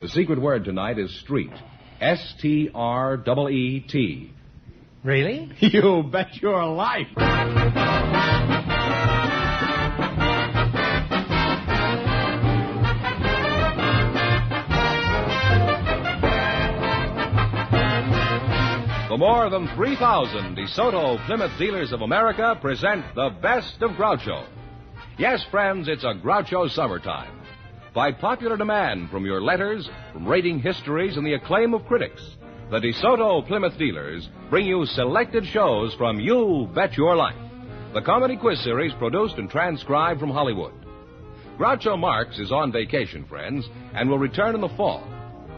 The secret word tonight is street. S-T-R-E-E-T. Really? You bet your life. The more than 3,000 DeSoto Plymouth dealers of America present the best of Groucho. Yes, friends, it's a Groucho summertime. By popular demand from your letters, from rating histories, and the acclaim of critics, the DeSoto Plymouth dealers bring you selected shows from You Bet Your Life, the comedy quiz series produced and transcribed from Hollywood. Groucho Marx is on vacation, friends, and will return in the fall.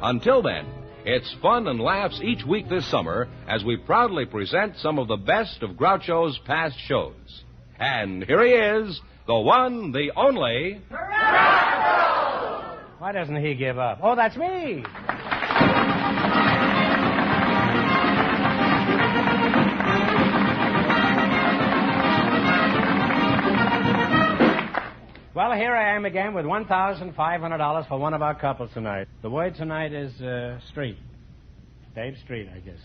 Until then, it's fun and laughs each week this summer as we proudly present some of the best of Groucho's past shows. And here he is, the one, the only... Groucho! Why doesn't he give up? Oh, that's me! Well, here I am again with $1,500 for one of our couples tonight. The word tonight is street. Dave Street, I guess.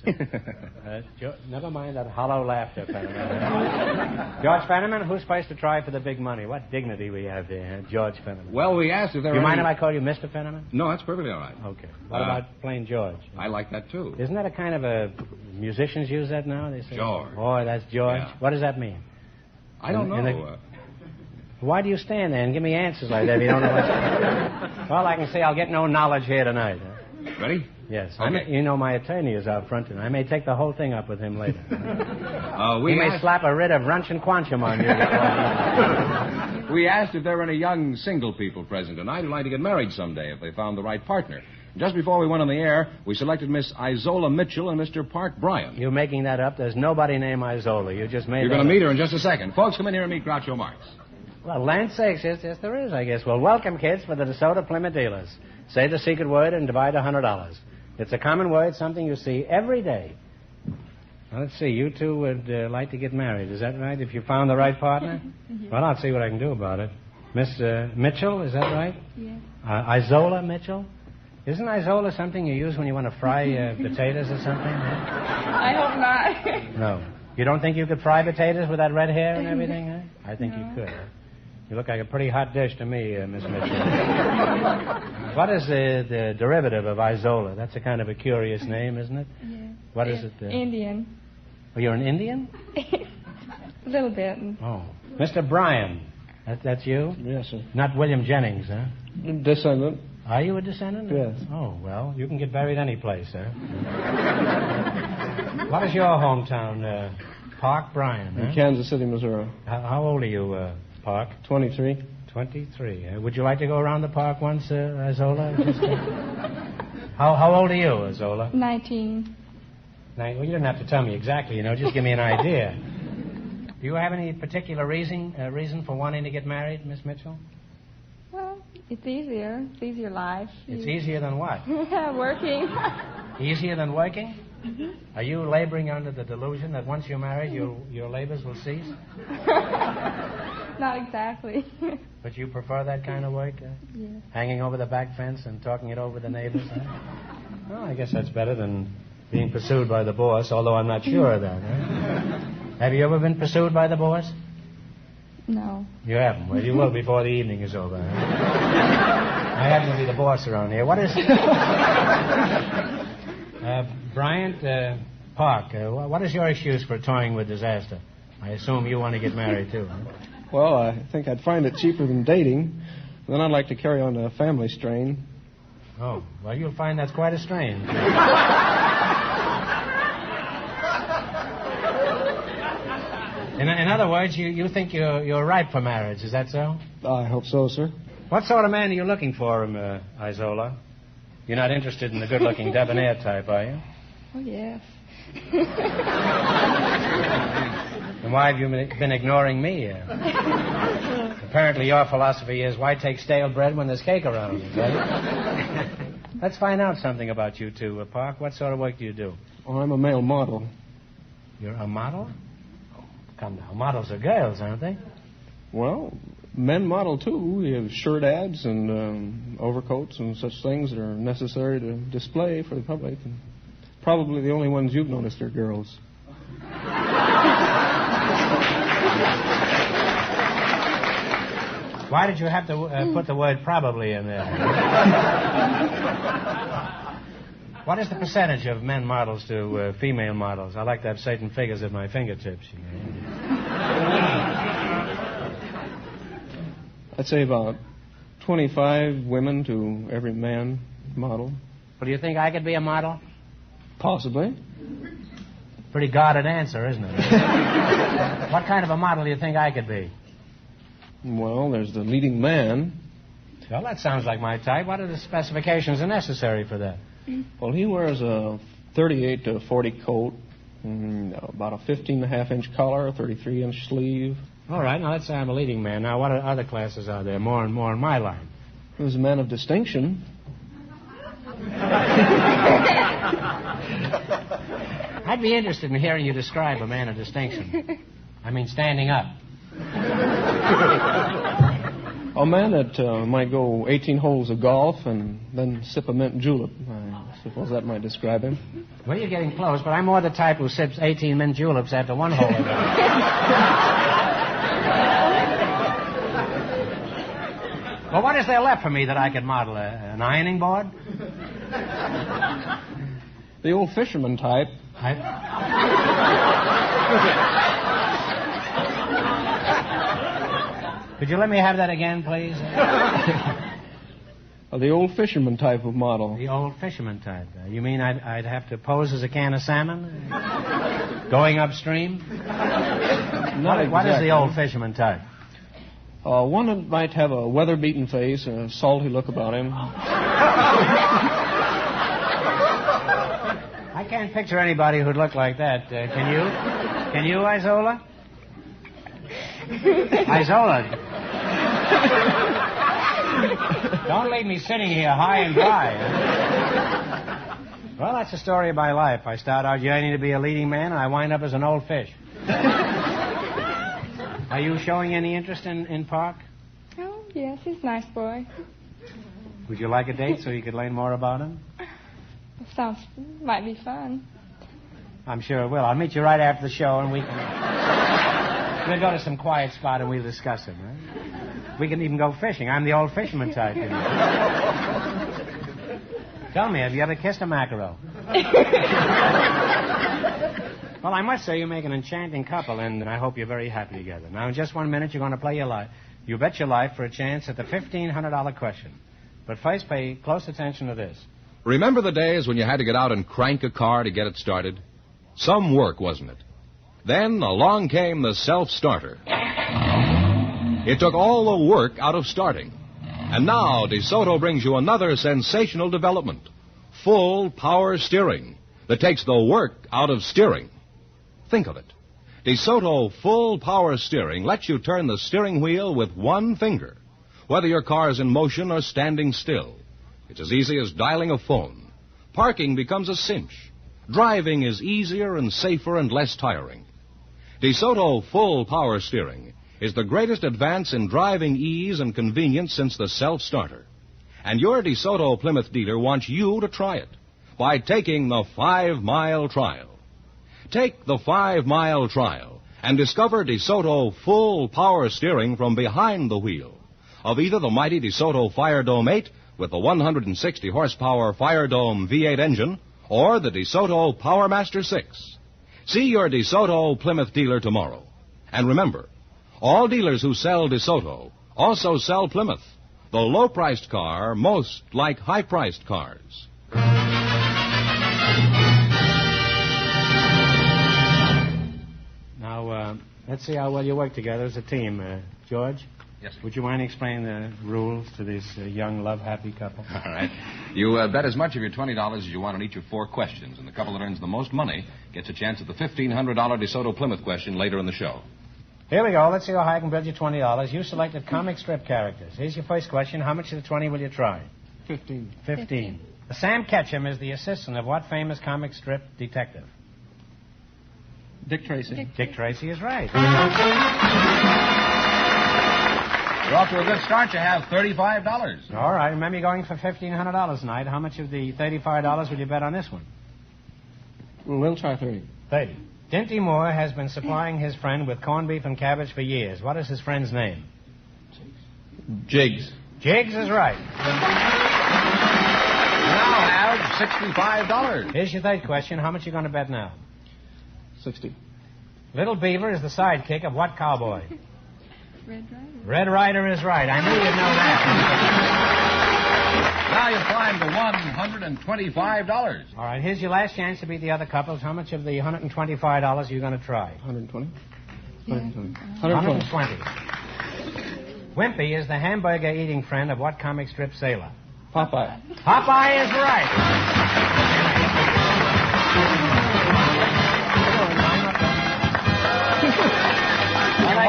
Never mind that hollow laughter, Fenneman. George Fenneman, who's supposed to try for the big money? What dignity we have there, George Fenneman. Well, we asked if there were... You mind if I call you Mr. Fenneman? No, that's perfectly all right. Okay. What about plain George? I like that, too. Isn't that a kind of a... Musicians use that now? They say, George. Oh, that's George. Yeah. What does that mean? I don't know. Why do you stand there and give me answers like that if you don't know what's... Well, I can say I'll get no knowledge here tonight. Ready? Yes. Okay. You know, my attorney is out front, and I may take the whole thing up with him later. We may slap a writ of Runch and Quanchum on you. We asked if there were any young single people present tonight who'd like to get married someday if they found the right partner. Just before we went on the air, we selected Miss Isola Mitchell and Mr. Park Bryan. You're making that up. There's nobody named Isola. You just made You're going to meet her in just a second. Folks, come in here and meet Groucho Marx. Well, land sakes, yes, there is, I guess. Well, welcome, kids, for the DeSoto Plymouth dealers. Say the secret word and divide $100. It's a common word, something you see every day. Now, let's see. You two would like to get married. Is that right? If you found the right partner? Mm-hmm. Well, I'll see what I can do about it. Miss Mitchell, is that right? Yeah. Isola Mitchell? Isn't Isola something you use when you want to fry potatoes or something? I hope not. No. You don't think you could fry potatoes with that red hair and everything, huh? I think you could, huh? You look like a pretty hot dish to me, Miss Mitchell. What is the derivative of Isola? That's a kind of a curious name, isn't it? Yeah. What is it? Indian. Oh, you're an Indian? A little bit. Oh. Mr. Bryan, that's you? Yes, sir. Not William Jennings, huh? Descendant. Are you a descendant? Yes. Oh, well, you can get buried any place, huh? What is your hometown, Park Bryan, huh? In Kansas City, Missouri. How old are you, Park? 23. 23. Would you like to go around the park once, Isola? How old are you, Isola? 19. Well, you don't have to tell me exactly, just give me an idea. Do you have any particular reason for wanting to get married, Miss Mitchell? Well, it's easier. It's easier life. It's easier than what? Working. Easier than working? Mm-hmm. Are you laboring under the delusion that once you're married, your labors will cease? Not exactly. But you prefer that kind of work? Yeah. Hanging over the back fence and talking it over with the neighbors? Huh? Well, I guess that's better than being pursued by the boss, although I'm not sure of that. Huh? Have you ever been pursued by the boss? No. You haven't? Well, you will before the evening is over. Huh? I happen to be the boss around here. What is... Bryant, Park, what is your excuse for toying with disaster? I assume you want to get married, too, huh? Well, I think I'd find it cheaper than dating. Then I'd like to carry on a family strain. Oh, well, you'll find that's quite a strain. In other words, you think you're ripe for marriage, is that so? I hope so, sir. What sort of man are you looking for, Isola? You're not interested in the good-looking debonair type, are you? Oh, yes. Then why have you been ignoring me? Apparently your philosophy is, why take stale bread when there's cake around? Right? Let's find out something about you two, Park. What sort of work do you do? Oh, I'm a male model. You're a model? Oh, come now. Models are girls, aren't they? Well, Men model, too. We have shirt ads and overcoats and such things that are necessary to display for the public. And probably the only ones you've noticed are girls. Why did you have to put the word probably in there? What is the percentage of men models to female models? I like to have certain figures at my fingertips. I'd say about 25 women to every man model. Well, do you think I could be a model? Possibly. Pretty guarded answer, isn't it? What kind of a model do you think I could be? Well, there's the leading man. Well, that sounds like my type. What are the specifications necessary for that? Well, he wears a 38 to 40 coat, about a 15.5-inch collar, a 33-inch sleeve. All right, now let's say I'm a leading man. Now, what other classes are there? More and more in my line. He's a man of distinction. I'd be interested in hearing you describe a man of distinction. I mean, standing up. A man that might go 18 holes of golf and then sip a mint julep. I suppose that might describe him. Well, you're getting close, but I'm more the type who sips 18 mint juleps after one hole of golf. Well, what is there left for me that I could model? An ironing board? The old fisherman type. Could you let me have that again, please? The old fisherman type of model. The old fisherman type. You mean I'd have to pose as a can of salmon? Going upstream? What is the old fisherman type? One that might have a weather-beaten face and a salty look about him. I can't picture anybody who'd look like that. Can you? Can you, Isola? Isola. Don't leave me sitting here high and dry. Well, that's the story of my life. I start out yearning to be a leading man, and I wind up as an old fish. Are you showing any interest in Park? Oh, yes, he's a nice boy. Would you like a date so you could learn more about him? Might be fun. I'm sure it will. I'll meet you right after the show, and we'll go to some quiet spot and we'll discuss him, right? We can even go fishing. I'm the old fisherman type. You know. Tell me, have you ever kissed a mackerel? Well, I must say you make an enchanting couple, and I hope you're very happy together. Now, in just 1 minute, you're going to play your life. You bet your life for a chance at the $1,500 question. But first, pay close attention to this. Remember the days when you had to get out and crank a car to get it started? Some work, wasn't it? Then along came the self-starter. It took all the work out of starting. And now DeSoto brings you another sensational development. Full power steering that takes the work out of steering. Think of it. DeSoto full power steering lets you turn the steering wheel with one finger, whether your car is in motion or standing still. It's as easy as dialing a phone. Parking becomes a cinch. Driving is easier and safer and less tiring. DeSoto full power steering is the greatest advance in driving ease and convenience since the self-starter. And your DeSoto Plymouth dealer wants you to try it by taking the 5-mile trial. Take the 5-mile trial and discover DeSoto full power steering from behind the wheel of either the mighty DeSoto Firedome 8 with the 160 horsepower Firedome V8 engine or the DeSoto PowerMaster 6. See your DeSoto Plymouth dealer tomorrow. And remember, all dealers who sell DeSoto also sell Plymouth, the low-priced car most like high-priced cars. Now, let's see how well you work together as a team. George? Yes. Would you mind explaining the rules to this young, love-happy couple? All right. You bet as much of your $20 as you want on each of 4 questions, and the couple that earns the most money gets a chance at the $1,500 DeSoto Plymouth question later in the show. Here we go. Let's see how high I can build you $20. You selected comic strip characters. Here's your first question. How much of the 20 will you try? 15. 15. Sam Ketchum is the assistant of what famous comic strip detective? Dick Tracy. Dick Tracy is right. You're off to a good start. You have $35. All right. Remember, you're going for $1,500 tonight. How much of the $35 will you bet on this one? We'll try 30. 30. Dinty Moore has been supplying his friend with corned beef and cabbage for years. What is his friend's name? Jigs. Jiggs is right. You now have $65. Here's your third question. How much are you going to bet now? 60. Little Beaver is the sidekick of what cowboy? Red Rider. Red Rider is right. I knew you'd know that. Now you've climbed to $125. All right, here's your last chance to beat the other couples. How much of the $125 are you going to try? 120? Yeah. 120. Wimpy is the hamburger-eating friend of what comic strip sailor? Popeye. Popeye is right.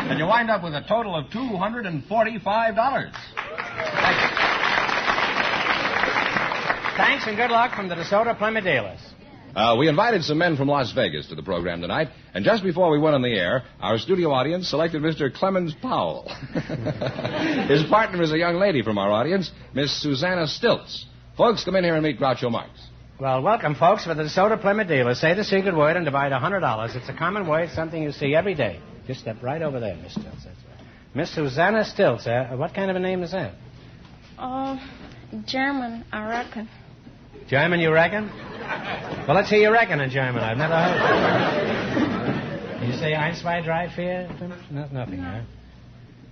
And you wind up with a total of $245. Thanks and good luck from the DeSoto Plymouth dealers. We invited some men from Las Vegas to the program tonight, and just before we went on the air, our studio audience selected Mr. Clemens Powell. His partner is a young lady from our audience, Miss Susanna Stilz. Folks, come in here and meet Groucho Marx. Well, welcome, folks, for the DeSoto Plymouth dealers. Say the secret word and divide $100. It's a common word, something you see every day. Just step right over there, Miss Stilz. That's right. Miss Susanna Stilz. What kind of a name is that? German, I reckon. German, you reckon? Well, let's hear you reckon in German. I've never heard it. You say ein, zwei, drei, vier? No, nothing, huh?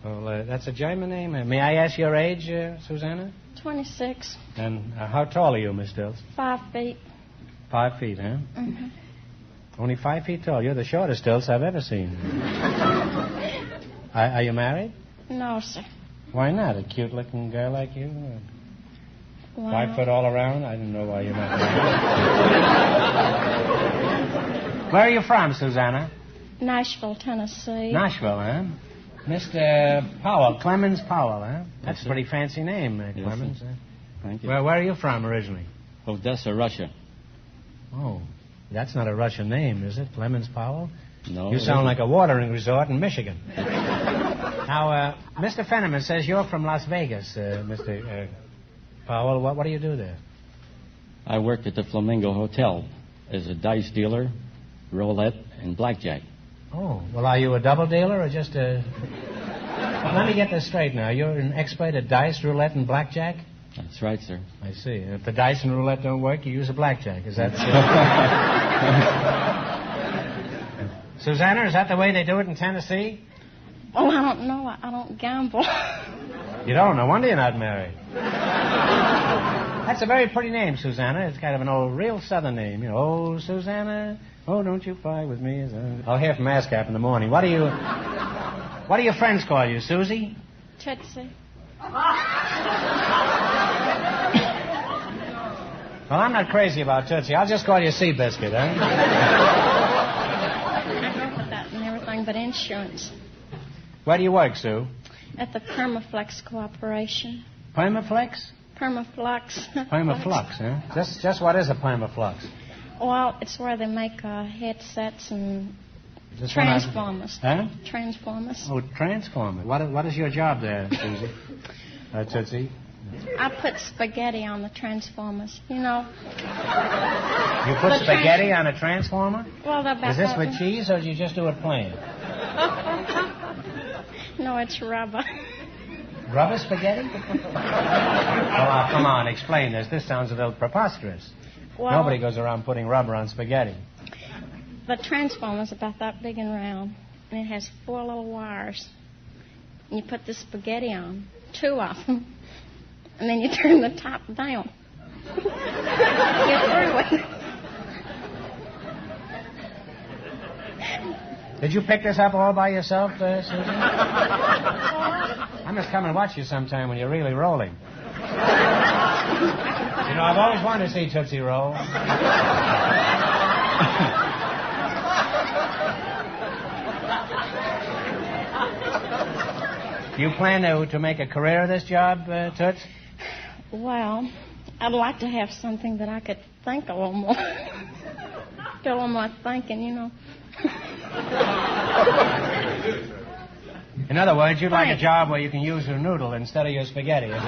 Well, that's a German name. May I ask your age, Susanna? 26. And how tall are you, Miss Stilz? 5 feet. 5 feet, huh? Mm-hmm. Only 5 feet tall. You're the shortest Stilz I've ever seen. Are you married? No, sir. Why not? A cute-looking girl like you? Well, 5 foot all around? I didn't know why you're not married. Where are you from, Susanna? Nashville, Tennessee. Nashville, huh? Mr. Powell, Clemens Powell, huh? That's Yes, a pretty fancy name, Clemens. Yes, Thank you. Where are you from originally? Odessa, Russia. Oh, that's not a Russian name, is it? Clemens Powell? No. You sound like a watering resort in Michigan. Now, Mr. Fenneman says you're from Las Vegas, Mr. Powell. What do you do there? I work at the Flamingo Hotel as a dice dealer, roulette, and blackjack. Oh, well, are you a double dealer or just a... Let me get this straight now. You're an expert at dice, roulette, and blackjack? That's right, sir. I see. If the dice and roulette don't work, you use a blackjack. Is that... Susanna, is that the way they do it in Tennessee? Well, I don't know. I don't gamble. You don't? No wonder you're not married. That's a very pretty name, Susanna. It's kind of an old, real Southern name. You know, oh, Susanna, oh, don't you fly with me. I'll hear from ASCAP in the morning. What do your friends call you, Susie? Tootsie. Well, I'm not crazy about Tootsie. I'll just call you Seabiscuit, I go for that and everything but insurance. Where do you work, Sue? At the Permaflex Corporation. Permaflex? Permaflux. Permaflux, huh? Just what is a Permaflux? Well, it's where they make headsets and Just transformers. Huh? Transformers. Oh, transformer. What is your job there, Susie? Tootsie? I put spaghetti on the transformers, you know. You put spaghetti on a transformer? Well, they're Is this with cheese, or do you just do it plain? No, it's rubber. Rubber spaghetti? Oh, come on, explain this. This sounds a little preposterous. Well, Nobody goes around putting rubber on spaghetti. the transformer's about that big and round, and it has 4 little wires. And you put the spaghetti on, 2 of them, and then you turn the top down. Get through with it. Did you pick this up all by yourself, Susan? I must come and watch you sometime when you're really rolling. You know, I've always wanted to see Tootsie roll. You plan to make a career of this job, Toots? Well, I'd like to have something that I could think a little more. Do a little more thinking, you know. In other words, you'd like Right. a job where you can use your noodle instead of your spaghetti, is that?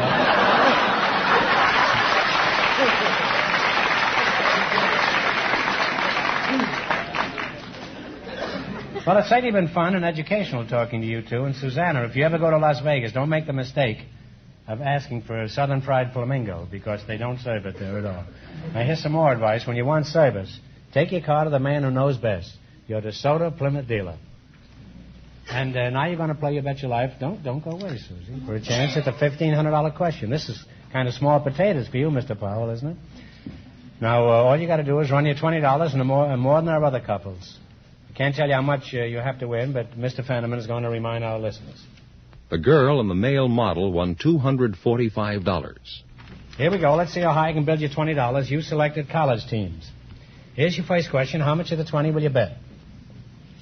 Well, it's certainly been fun and educational talking to you two. And Susanna, if you ever go to Las Vegas, don't make the mistake of asking for a Southern Fried Flamingo, because they don't serve it there at all. Now, here's some more advice. When you want service, take your car to the man who knows best, your DeSoto Plymouth dealer. And now you're going to play You Bet Your Life. Don't go away, Susie, for a chance at the $1,500 question. This is kind of small potatoes for you, Mr. Powell, isn't it? Now, all you got to do is run your $20 and more than our other couples. I can't tell you how much you have to win, but Mr. Fenneman is going to remind our listeners. The girl and the male model won $245. Here we go. Let's see how high I can build you $20. You selected college teams. Here's your first question. How much of the 20 will you bet?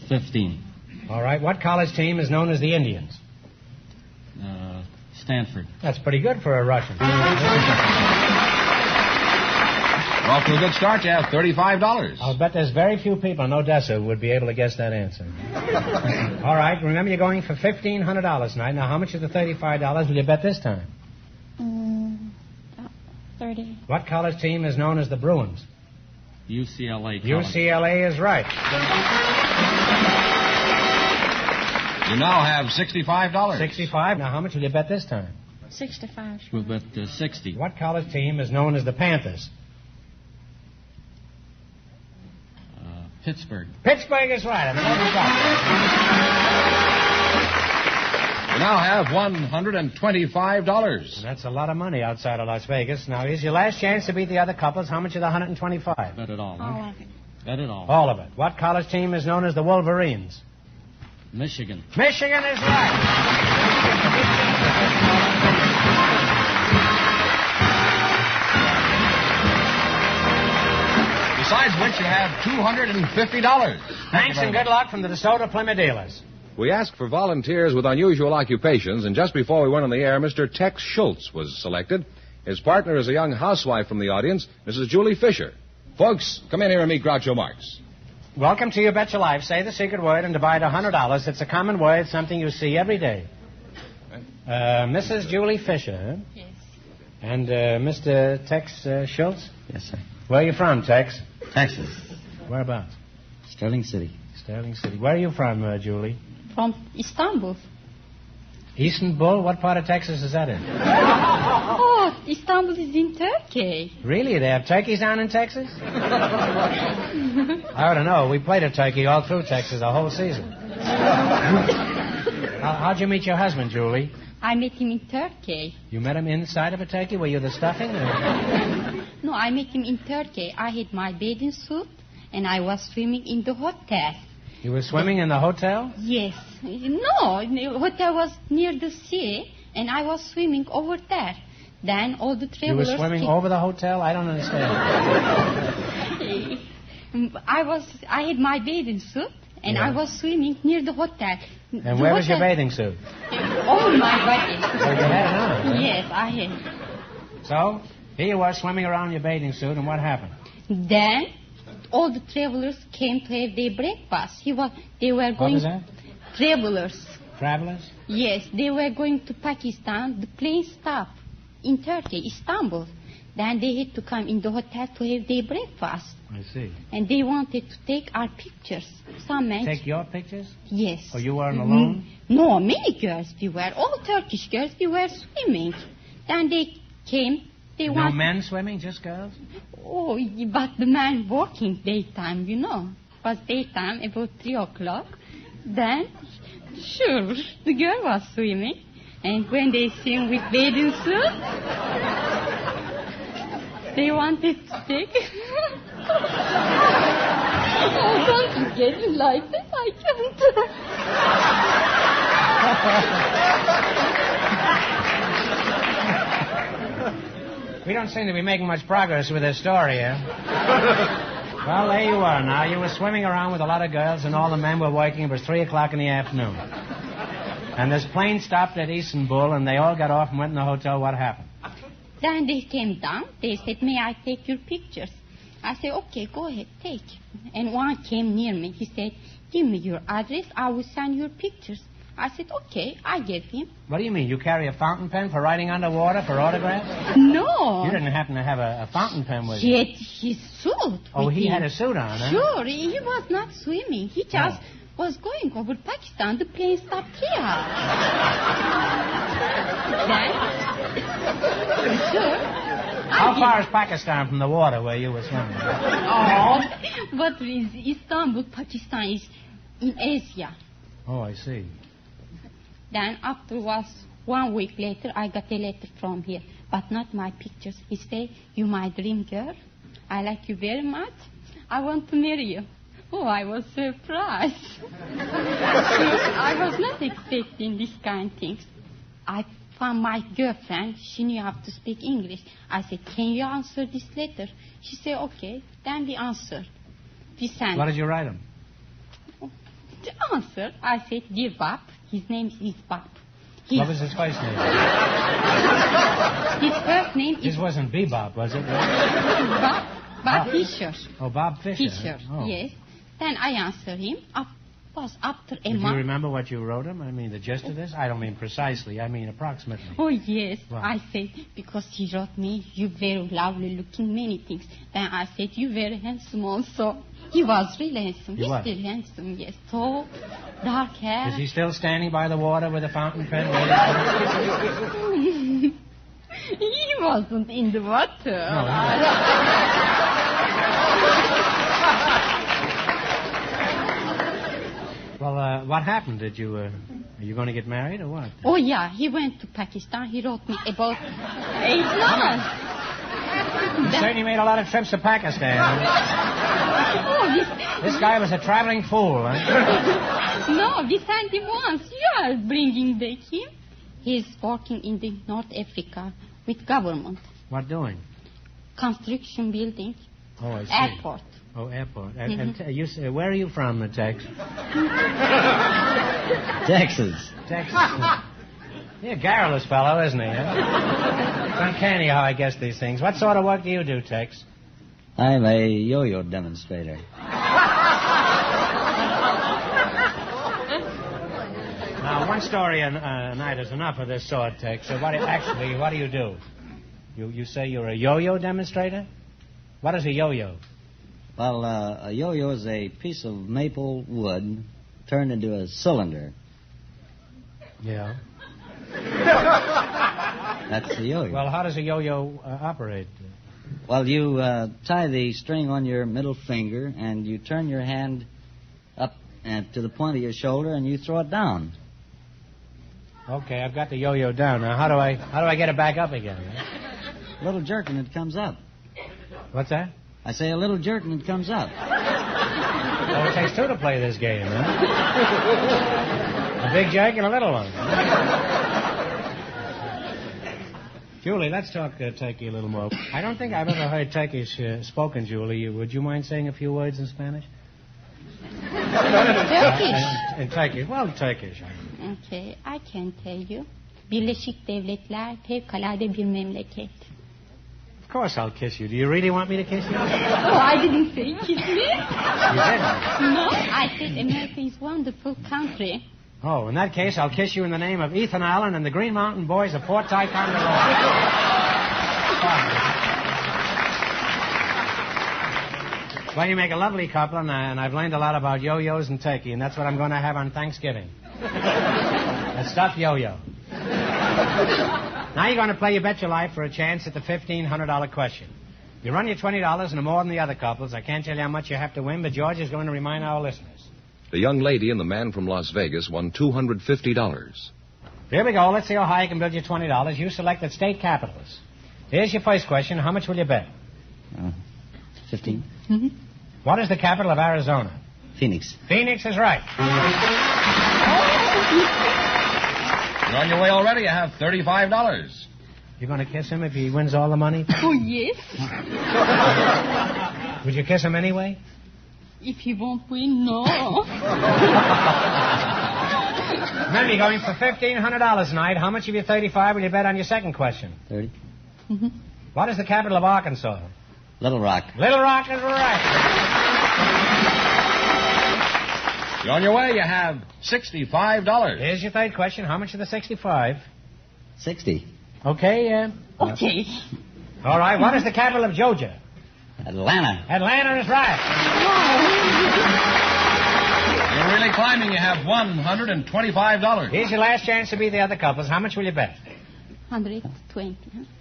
15. All right. What college team is known as the Indians? Stanford. That's pretty good for a Russian. You're off to a good start. You have $35. I'll bet there's very few people in Odessa who would be able to guess that answer. All right. Remember, you're going for $1,500 tonight. Now, how much of the $35 will you bet this time? 30. What college team is known as the Bruins? UCLA. College. UCLA is right. You now have $65. 65. Now, how much will you bet this time? 65. We'll bet 60. What college team is known as the Panthers? Pittsburgh. Pittsburgh is right. I mean, what You now have $125. That's a lot of money outside of Las Vegas. Now, here's your last chance to beat the other couples. How much of the 125? Bet it all. All of it. Bet it all. All of it. What college team is known as the Wolverines? Michigan. Michigan is right. Besides which, you have $250. Thanks and good luck from the DeSoto Plymouth dealers. We asked for volunteers with unusual occupations, and just before we went on the air, Mr. Tex Schultz was selected. His partner is a young housewife from the audience, Mrs. Julie Fisher. Folks, come in here and meet Groucho Marx. Welcome to You Bet Your Life. Say the secret word and divide $100. It's a common word, something you see every day. Mrs. Julie Fisher, huh? Yes. And Mr. Tex Schultz? Yes, sir. Where are you from, Tex? Texas. Whereabouts? Sterling City. Sterling City. Where are you from, Julie? From Istanbul. Istanbul? What part of Texas is that in? Oh, Istanbul is in Turkey. Really? They have turkeys down in Texas? I don't know. We played a turkey all through Texas the whole season. How'd you meet your husband, Julie? I met him in Turkey. You met him inside of a turkey? Were you the stuffing? Or? No, I met him in Turkey. I had my bathing suit, and I was swimming in the hotel. You were swimming in the hotel? Yes. No, the hotel was near the sea, and I was swimming over there. Then all the You travelers... were swimming over the hotel? I don't understand. I had my bathing suit, and Yeah. I was swimming near the hotel. And where was your bathing suit? Over my body. Oh, you had it on? Yes, I had. So, here you were swimming around in your bathing suit, and what happened? Then all the travelers came to have their breakfast. They were going... What was that? Travelers. Travelers? Yes, they were going to Pakistan. The plane stopped in Turkey, Istanbul. Then they had to come in the hotel to have their breakfast. I see. And they wanted to take our pictures. Some men... Take your pictures? Yes. Oh, you weren't alone? No, many girls. We were all Turkish girls. We were swimming. Then they came. No men swimming, just girls? Oh, but the men working daytime, you know. It was daytime, about 3 o'clock. Then, sure, the girl was swimming. And when they see him with bathing suit, they wanted to take... Oh, don't you get it like that? I can't. We don't seem to be making much progress with this story here. Well, there you are now. You were swimming around with a lot of girls, and all the men were working. It was 3 o'clock in the afternoon. And this plane stopped at Istanbul, and they all got off and went in the hotel. What happened? Then they came down. They said, may I take your pictures? I said, okay, go ahead, take. And one came near me. He said, give me your address. I will send your pictures. I said, okay, I gave him. What do you mean? You carry a fountain pen for writing underwater for autographs? No. You didn't happen to have a fountain pen with you? He had his suit. Oh, with he him. had a suit on, huh? Sure, he was not swimming. He just was going over Pakistan. The plane stopped here. Then, sure. How far is Pakistan from the water where you were swimming? Oh, but Istanbul, Pakistan is in Asia. Oh, I see. Then afterwards, 1 week later, I got a letter from here, but not my pictures. He said, "You my dream girl. I like you very much. I want to marry you." Oh, I was surprised. I was not expecting this kind of things. I found my girlfriend. She knew how to speak English. I said, "Can you answer this letter?" She said, "Okay." Then we answered. We sent. What did you write him? The answer, I said, "Dear Bob." His name is Bob. What was his first name? His first name is... This wasn't Bebop, was it? Bob Fisher. Oh, Bob Fisher. Fisher, oh. yes. Then I answered him. After a Did month... you remember what you wrote him? I mean, the gist of this? I don't mean precisely. I mean approximately. Oh, yes. What? I said, because he wrote me, "You very lovely looking, many things." Then I said, "You very handsome also." He was really handsome. He's still handsome, yes. Tall, dark hair. Is he still standing by the water with a fountain pen? He wasn't in the water. No, Well, what happened? Are you going to get married or what? Oh, yeah. He went to Pakistan. He wrote me about 8 months. You certainly made a lot of trips to Pakistan. This guy was a traveling fool, huh? No, we sent him once. You are bringing back him. He's working in the North Africa with government. What doing? Construction building. Oh, I see. Airport. Oh, airport. And where are you from, Tex? Texas. Texas. Yeah, garrulous fellow, isn't he? Huh? It's uncanny how I guess these things. What sort of work do you do, Tex? I'm a yo-yo demonstrator. Now, one story a night is enough of this sort, Tex. So what do you do? You say you're a yo-yo demonstrator? What is a yo-yo? Well, a yo-yo is a piece of maple wood turned into a cylinder. Yeah. That's the yo-yo. Well, how does a yo-yo operate? Well, you tie the string on your middle finger, and you turn your hand up to the point of your shoulder, and you throw it down. Okay, I've got the yo-yo down. Now, how do I get it back up again? A little jerk, and it comes up. What's that? I say a little jerk, and it comes up. Well, it takes two to play this game, huh? A big jerk and a little one. Julie, let's talk Turkey a little more. I don't think I've ever heard Turkish spoken, Julie. Would you mind saying a few words in Spanish? Turkish. In Turkish. Well, Turkish. Okay, I can tell you. Birleşik Devletler fevkalade bir memleket. Of course I'll kiss you. Do you really want me to kiss you? Oh, I didn't say kiss me. You didn't? No, I said America is a wonderful country. Oh, in that case, I'll kiss you in the name of Ethan Allen and the Green Mountain Boys of Fort Ticonderoga. Well, you make a lovely couple, and I've learned a lot about yo-yos and turkey, and that's what I'm going to have on Thanksgiving. A stuffed yo-yo. Now you're going to play You Bet Your Life for a chance at the $1,500 question. You run your $20 and more than the other couples. I can't tell you how much you have to win, but George is going to remind our listeners. The young lady and the man from Las Vegas won $250. Here we go. Let's see how high I can build you $20. You selected state capitals. Here's your first question. How much will you bet? 15. Mm-hmm. What is the capital of Arizona? Phoenix. Phoenix is right. You're on your way already. You have $35. You going to kiss him if he wins all the money? Oh, yes. Would you kiss him anyway? If he won't win, no. Remember, you're going for $1,500 tonight. How much of your 35 will you bet on your second question? 30. Mm-hmm. What is the capital of Arkansas? Little Rock. Little Rock is right. You're on your way. You have $65. Here's your third question. How much are the 65? 60. Okay, Okay. all right. What is the capital of Georgia? Atlanta. Atlanta is right. You're really climbing. You have $125. Here's your last chance to beat the other couples. How much will you bet? 120.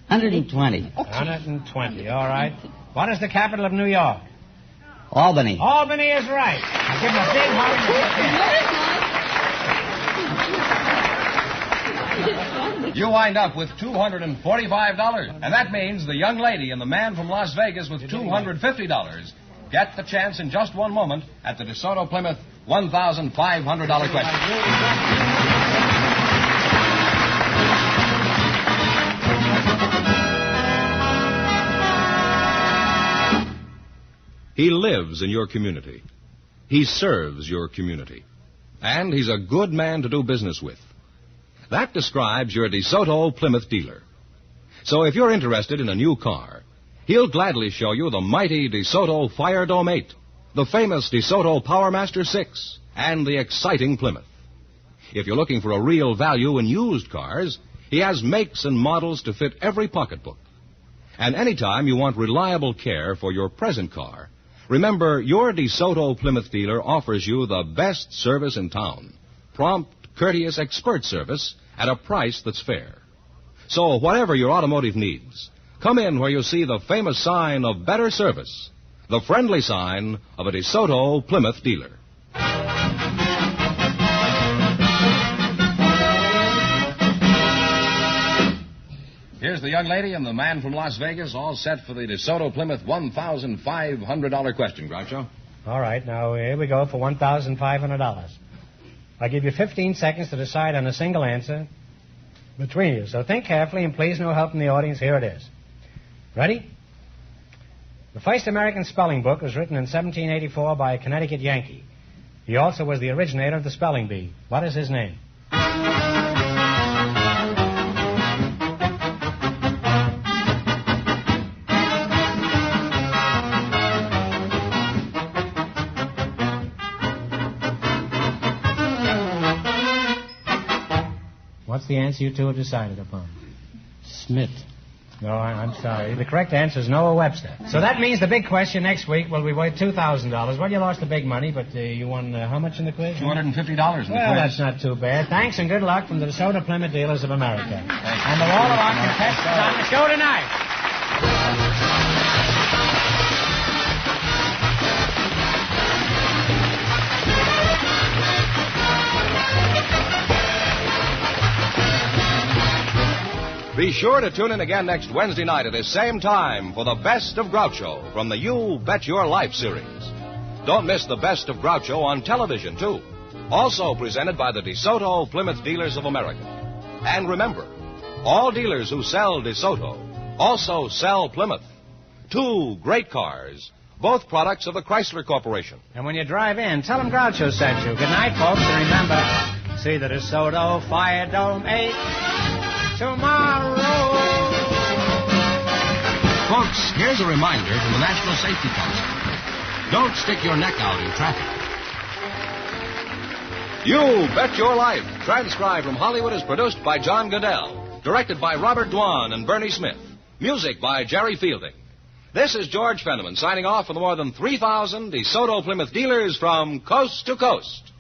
120. 120. All right. What is the capital of New York? Albany. Albany is right. I'll give him a big hug. You wind up with $245. And that means the young lady and the man from Las Vegas with $250 get the chance in just one moment at the DeSoto Plymouth $1,500 question. He lives in your community. He serves your community. And he's a good man to do business with. That describes your DeSoto Plymouth dealer. So if you're interested in a new car, he'll gladly show you the mighty DeSoto Fire Dome 8, the famous DeSoto Powermaster 6, and the exciting Plymouth. If you're looking for a real value in used cars, he has makes and models to fit every pocketbook. And anytime you want reliable care for your present car, remember, your DeSoto Plymouth dealer offers you the best service in town. Prompt, courteous, expert service at a price that's fair. So whatever your automotive needs, come in where you'll see the famous sign of better service, the friendly sign of a DeSoto Plymouth dealer. Here's the young lady and the man from Las Vegas, all set for the DeSoto Plymouth $1,500 question, Groucho. All right, now here we go for $1,500. I'll give you 15 seconds to decide on a single answer between you. So think carefully, and please no help from the audience. Here it is. Ready? The first American spelling book was written in 1784 by a Connecticut Yankee. He also was the originator of the spelling bee. What is his name? What's the answer you two have decided upon? Smith. No, I'm sorry. The correct answer is Noah Webster. So that means the big question next week will be worth $2,000. Well, you lost the big money, but you won how much in the quiz? $250 in the quiz. Well, that's not too bad. Thanks and good luck from the DeSoto Plymouth Dealers of America. And to all of our contestants on the show tonight. Be sure to tune in again next Wednesday night at this same time for the Best of Groucho from the You Bet Your Life series. Don't miss the Best of Groucho on television, too. Also presented by the DeSoto Plymouth Dealers of America. And remember, all dealers who sell DeSoto also sell Plymouth. Two great cars, both products of the Chrysler Corporation. And when you drive in, tell them Groucho sent you. Good night, folks, and remember, see the DeSoto Fire Dome 8 tomorrow. Folks, here's a reminder from the National Safety Council. Don't stick your neck out in traffic. You Bet Your Life, transcribed from Hollywood, is produced by John Goodell, directed by Robert Dwan and Bernie Smith, music by Jerry Fielding. This is George Fenneman signing off for the more than 3,000 DeSoto Plymouth dealers from coast to coast.